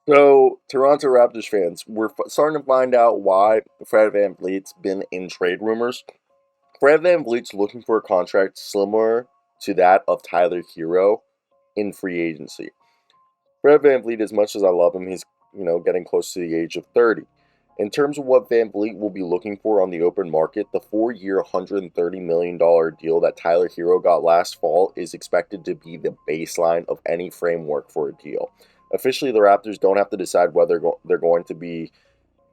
So, Toronto Raptors fans, we're starting to find out why Fred VanVleet's been in trade rumors. Fred VanVleet's looking for a contract similar to that of Tyler Herro in free agency. Fred VanVleet, as much as I love him, he's getting close to the age of 30. In terms of what VanVleet will be looking for on the open market, the 4-year, $130 million deal that Tyler Herro got last fall is expected to be the baseline of any framework for a deal. Officially, the Raptors don't have to decide whether they're going to be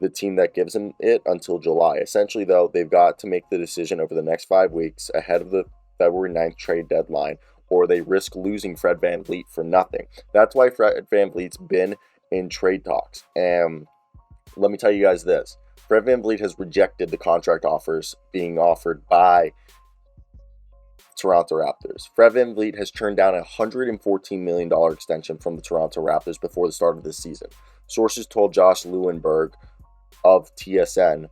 the team that gives him it until July. Essentially, though, they've got to make the decision over the next 5 weeks ahead of the February 9th trade deadline, or they risk losing Fred VanVleet for nothing. That's why Fred VanVleet's been in trade talks. And let me tell you guys this. Fred VanVleet has rejected the contract offers being offered by Toronto Raptors. Fred VanVleet has turned down a $114 million extension from the Toronto Raptors before the start of this season. Sources told Josh Lewenberg of TSN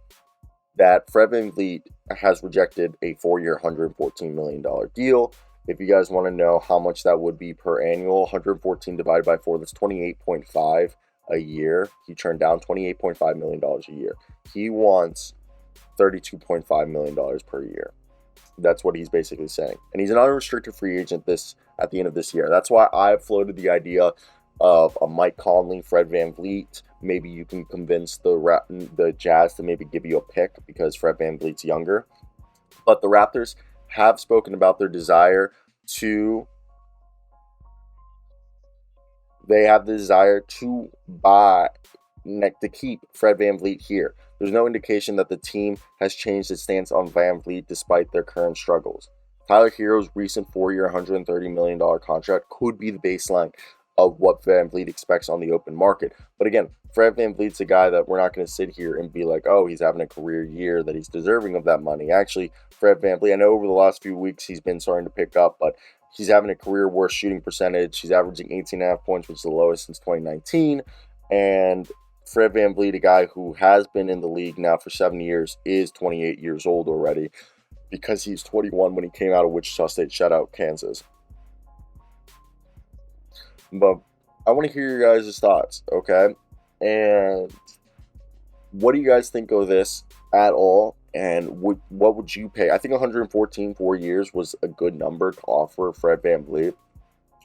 that Fred VanVleet has rejected a 4-year, $114 million deal. If you guys want to know how much that would be per annual, 114 divided by 4, that's 28.5 a year. He turned down $28.5 million a year. He wants $32.5 million per year. That's what he's basically saying. And he's an unrestricted free agent at the end of this year. That's why I've floated the idea of a Mike Conley, Fred VanVleet. Maybe you can convince the Jazz to maybe give you a pick because Fred VanVleet's younger. But the Raptors have spoken about their desire to to keep Fred VanVleet here. There's no indication that the team has changed its stance on VanVleet despite their current struggles. Tyler Herro's recent 4-year, $130 million contract could be the baseline of what VanVleet expects on the open market. But again, Fred VanVleet's a guy that we're not going to sit here and be like, oh, he's having a career year, that he's deserving of that money. Actually, Fred VanVleet, I know over the last few weeks he's been starting to pick up, but he's having a career worst shooting percentage. He's averaging 18.5 points, which is the lowest since 2019. And Fred VanVleet, a guy who has been in the league now for 7 years, is 28 years old already because he's 21 when he came out of Wichita State. Shout out Kansas. But I want to hear your guys' thoughts, okay? And what do you guys think of this at all? And what would you pay? I think 114 4 years was a good number to offer Fred VanVleet.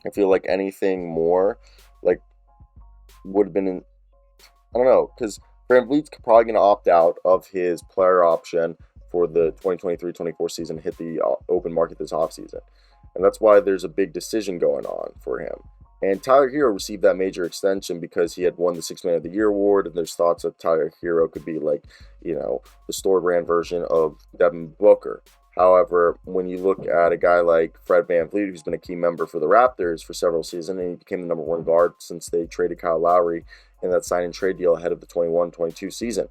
I feel like anything more, like, would have been, I don't know, because VanVleet's probably going to opt out of his player option for the 2023-24 season, hit the open market this offseason. And that's why there's a big decision going on for him. And Tyler Herro received that major extension because he had won the Sixth Man of the Year award, and there's thoughts that Tyler Herro could be like, the store brand version of Devin Booker. However, when you look at a guy like Fred VanVleet, who's been a key member for the Raptors for several seasons, and he became the number one guard since they traded Kyle Lowry in that sign and trade deal ahead of the 21-22 season.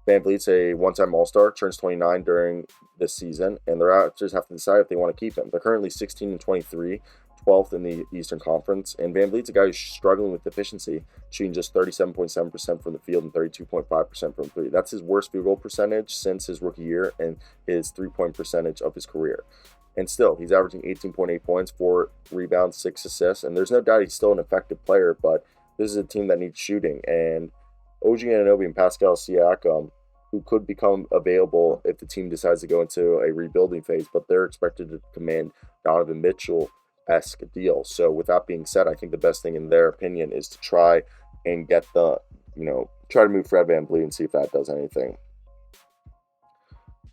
VanVleet's a one-time All-Star, turns 29 during this season, and the Raptors have to decide if they want to keep him. They're currently 16-23, 12th in the Eastern Conference, and VanVleet's a guy who's struggling with efficiency, shooting just 37.7% from the field and 32.5% from three. That's his worst field goal percentage since his rookie year and his three-point percentage of his career. And still, he's averaging 18.8 points, 4 rebounds, 6 assists, and there's no doubt he's still an effective player, but this is a team that needs shooting, and OG Anunoby and Pascal Siakam, who could become available if the team decides to go into a rebuilding phase, but they're expected to command Donovan Mitchell-esque deal. So with that being said, I think the best thing in their opinion is to try and get try to move Fred VanVleet and see if that does anything.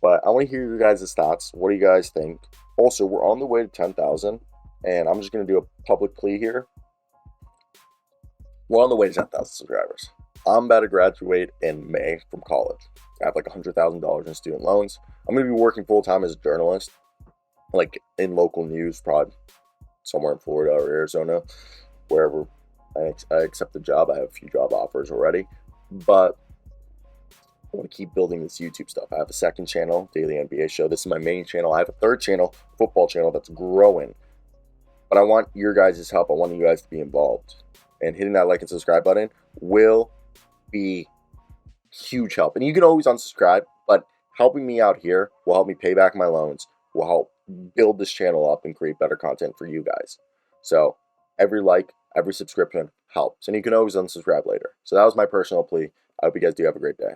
But I want to hear your guys' thoughts. What do you guys think? Also, we're on the way to 10,000, and I'm just going to do a public plea here. We're on the way to 10,000 subscribers. I'm about to graduate in May from college. I have like $100,000 in student loans. I'm going to be working full-time as a journalist, like in local news, probably somewhere in Florida or Arizona, wherever I accept the job. I have a few job offers already, but I want to keep building this YouTube stuff. I have a second channel, Daily NBA Show. This is my main channel. I have a third channel, football channel, that's growing. But I want your guys' help. I want you guys to be involved. And hitting that like and subscribe button will be huge help. And you can always unsubscribe, but helping me out here will help me pay back my loans, will help build this channel up and create better content for you guys. So every like, every subscription helps. And you can always unsubscribe later. So that was my personal plea. I hope you guys do have a great day.